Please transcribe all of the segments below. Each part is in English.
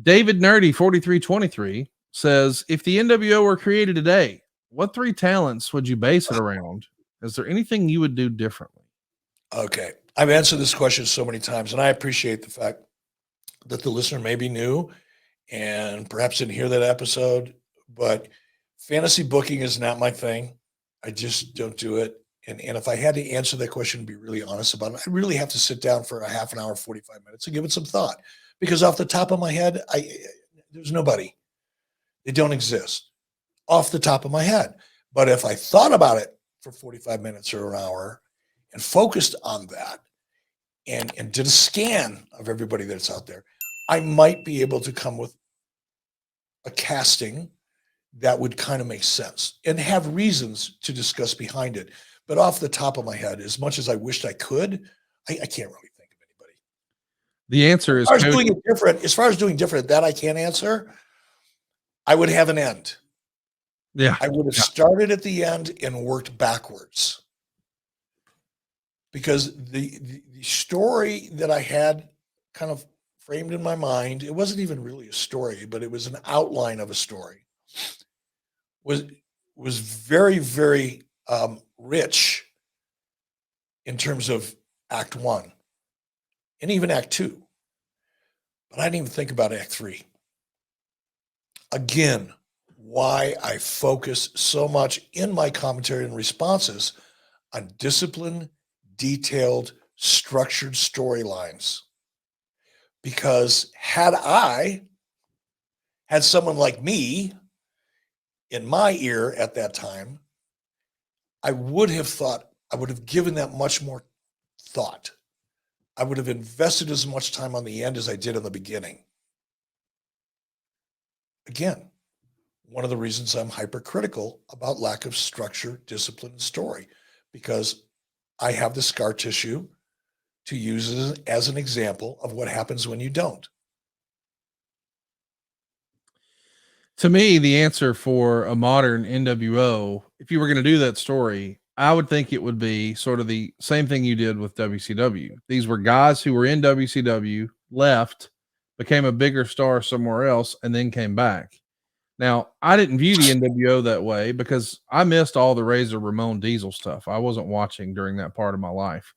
David Nerdy 4323 says, if the NWO were created today, what three talents would you base it around? Is there anything you would do differently? Okay. I've answered this question so many times, and I appreciate the fact that the listener may be new and perhaps didn't hear that episode, but fantasy booking is not my thing. I just don't do it. And if I had to answer that question and be really honest about it, I really have to sit down for a half an hour, 45 minutes and give it some thought. Because off the top of my head, there's nobody. They don't exist off the top of my head. But if I thought about it for 45 minutes or an hour and focused on that and did a scan of everybody that's out there, I might be able to come with a casting that would kind of make sense and have reasons to discuss behind it. But off the top of my head, as much as I wished I could, I can't really think of anybody. The answer is as far as doing it different. As far as doing different, that I can't answer. I would have an end. Yeah, I would have started at the end and worked backwards. Because the story that I had kind of framed in my mind, it wasn't even really a story, but it was an outline of a story. Was very, very rich in terms of Act 1 and even Act 2. But I didn't even think about Act 3. Again, why I focus so much in my commentary and responses on disciplined, detailed, structured storylines. Because had I had someone like me in my ear at that time, I would have given that much more thought. I would have invested as much time on the end as I did in the beginning. Again, one of the reasons I'm hypercritical about lack of structure, discipline, and story, because I have the scar tissue to use as an example of what happens when you don't. To me, the answer for a modern NWO, if you were going to do that story, I would think it would be sort of the same thing you did with WCW. These were guys who were in WCW, left, became a bigger star somewhere else, and then came back. Now, I didn't view the NWO that way because I missed all the Razor Ramon Diesel stuff. I wasn't watching during that part of my life.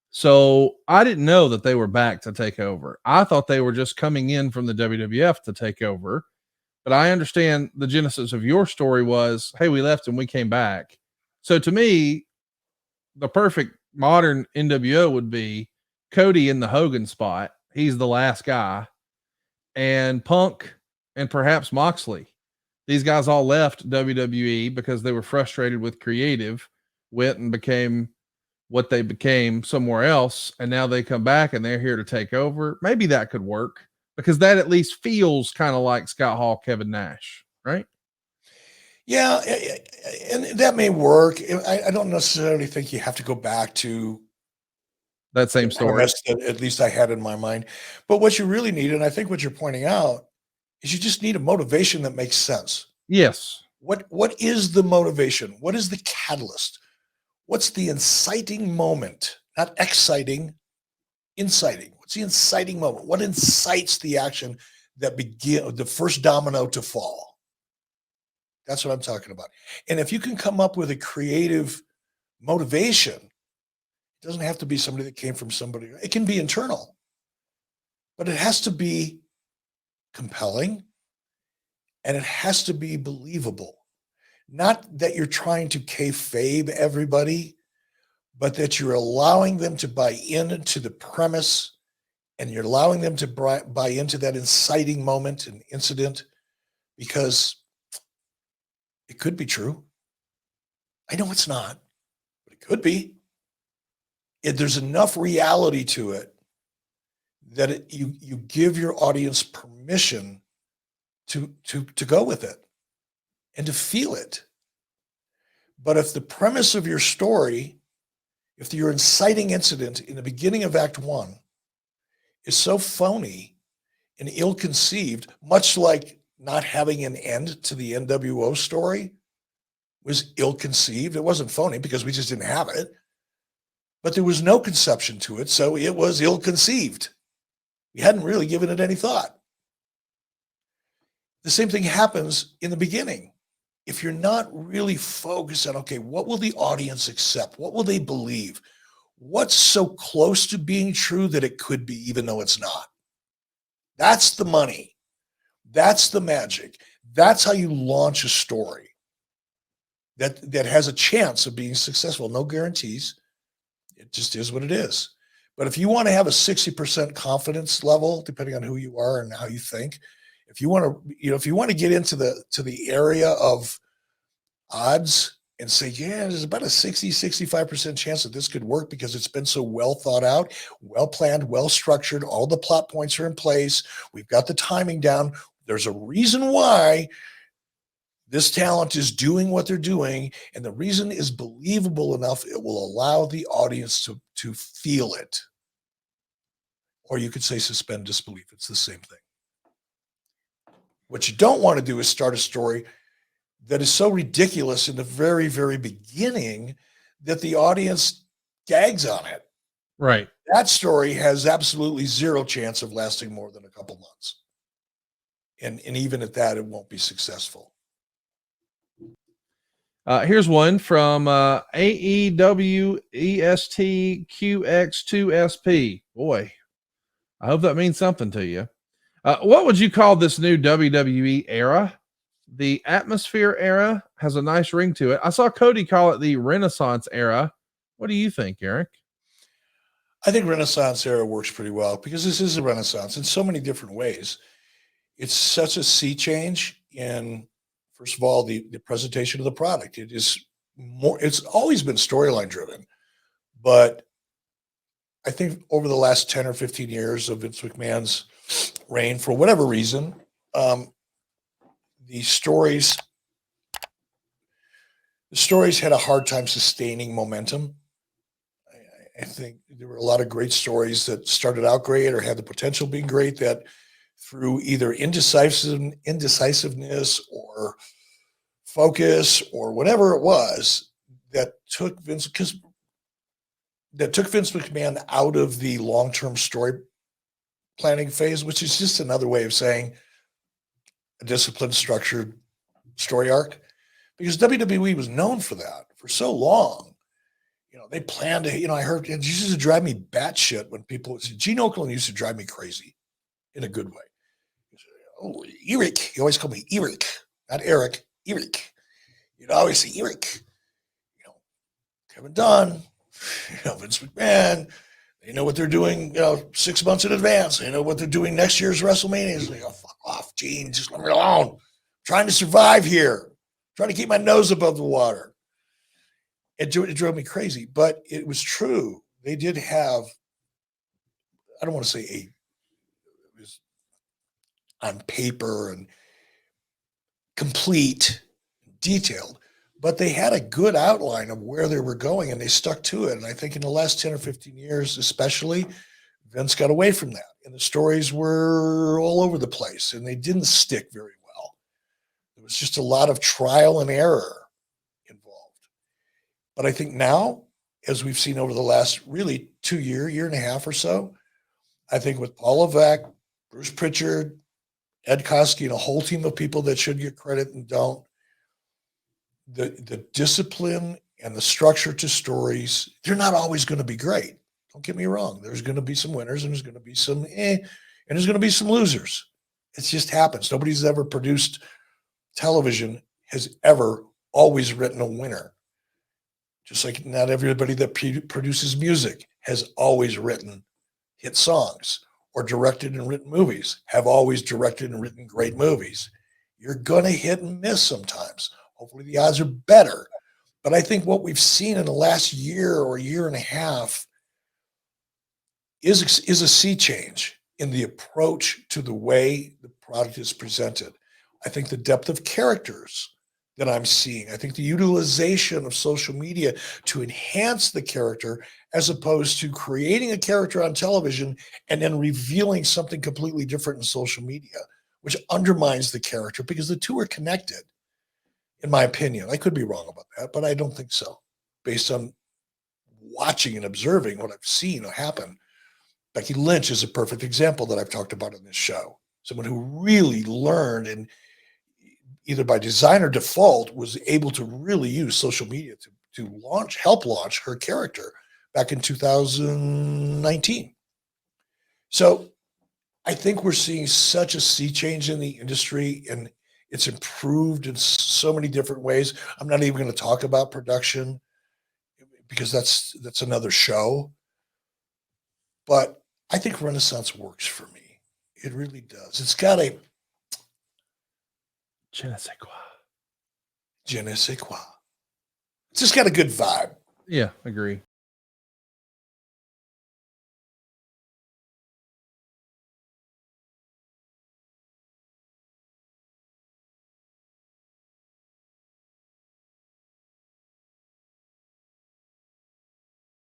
So I didn't know that they were back to take over. I thought they were just coming in from the WWF to take over. But I understand the genesis of your story was, hey, we left and we came back. So to me, the perfect modern NWO would be Cody in the Hogan spot. He's the last guy. And Punk and perhaps Moxley. These guys all left WWE because they were frustrated with creative, went and became what they became somewhere else. And now they come back and they're here to take over. Maybe that could work because that at least feels kind of like Scott Hall, Kevin Nash, right? Yeah, and that may work. I don't necessarily think you have to go back to that same story that at least I had in my mind. But what you really need, and I think what you're pointing out, is you just need a motivation that makes sense. Yes. What is the motivation? What is the catalyst? What's the inciting moment? Not exciting, inciting. What's the inciting moment? What incites the action that begin the first domino to fall? That's what I'm talking about. And if you can come up with a creative motivation, it doesn't have to be somebody that came from somebody. It can be internal, but it has to be compelling and it has to be believable. Not that you're trying to kayfabe everybody, but that you're allowing them to buy into the premise and you're allowing them to buy into that inciting moment and incident because it could be true. I know it's not, but it could be. There's enough reality to it that you give your audience permission to go with it and to feel it. But if the premise of your story, if your inciting incident in the beginning of Act 1 is so phony and ill-conceived, much like not having an end to the NWO story was ill-conceived. It wasn't phony because we just didn't have it, but there was no conception to it, so it was ill-conceived. We hadn't really given it any thought. The same thing happens in the beginning. If you're not really focused on, okay, what will the audience accept? What will they believe? What's so close to being true that it could be, even though it's not? That's the money. That's the magic. That's how you launch a story that has a chance of being successful. No guarantees. It just is what it is. But if you want to have a 60% confidence level, depending on who you are and how you think, if you want to, if you want to get into the area of odds and say, yeah, there's about a 65% chance that this could work because it's been so well thought out, well planned, well structured. All the plot points are in place. We've got the timing down. There's a reason why this talent is doing what they're doing, and the reason is believable enough. It will allow the audience to feel it. Or you could say suspend disbelief. It's the same thing. What you don't want to do is start a story that is so ridiculous in the very, very beginning that the audience gags on it. Right. That story has absolutely zero chance of lasting more than a couple months. And even at that, it won't be successful. Here's one from AEW ESTQX2SP. Boy, I hope that means something to you. What would you call this new WWE era? The Atmosphere era has a nice ring to it. I saw Cody call it the Renaissance era. What do you think, Eric? I think Renaissance era works pretty well because this is a Renaissance in so many different ways. It's such a sea change in, first of all, the presentation of the product. It is more, it's always been storyline driven, but I think over the last 10 or 15 years of Vince McMahon's reign, for whatever reason, the stories had a hard time sustaining momentum. I think there were a lot of great stories that started out great or had the potential of being great that through either indecisiveness or focus or whatever it was that took Vince McMahon out of the long-term story planning phase, which is just another way of saying a disciplined, structured story arc. Because WWE was known for that for so long. They planned to, I heard it used to drive me batshit when people would say, Gene Okerlund used to drive me crazy in a good way. Oh, Eric. He always called me Eric, not Eric, Eric. You'd always say Eric. Kevin Dunn, Vince McMahon. They know what they're doing, 6 months in advance. They know what they're doing next year's WrestleMania. It's like, oh, fuck off, Gene. Just let me alone. I'm trying to survive here. I'm trying to keep my nose above the water. It drove me crazy, but it was true. They did have, I don't want to say it was on paper and complete, detailed, but they had a good outline of where they were going and they stuck to it. And I think in the last 10 or 15 years, especially, Vince got away from that. And the stories were all over the place and they didn't stick very well. There was just a lot of trial and error involved. But I think now, as we've seen over the last really year and a half or so, I think with Paul Levesque, Bruce Pritchard, Ed Koskey, and a whole team of people that should get credit and don't, the discipline and the structure to stories, they're not always going to be great. Don't get me wrong. There's going to be some winners and there's going to be some and there's going to be some losers. It just happens. Nobody's ever produced television has ever always written a winner. Just like not everybody that produces music has always written hit songs or directed and written movies, have always directed and written great movies. You're going to hit and miss sometimes. Hopefully the odds are better. But I think what we've seen in the last year or year and a half is a sea change in the approach to the way the product is presented. I think the depth of characters that I'm seeing, I think the utilization of social media to enhance the character as opposed to creating a character on television and then revealing something completely different in social media, which undermines the character because the two are connected, in my opinion. I could be wrong about that, but I don't think so. Based on watching and observing what I've seen happen. Becky Lynch is a perfect example that I've talked about in this show. someone who really learned and either by design or default was able to really use social media to help launch her character back in 2019. So I think we're seeing such a sea change in the industry, and it's improved in so many different ways. I'm not even going to talk about production because that's another show. But I think Renaissance works for me. It really does. It's got a Je ne sais quoi. je ne sais quoi. It's just got a good vibe. Yeah, agree.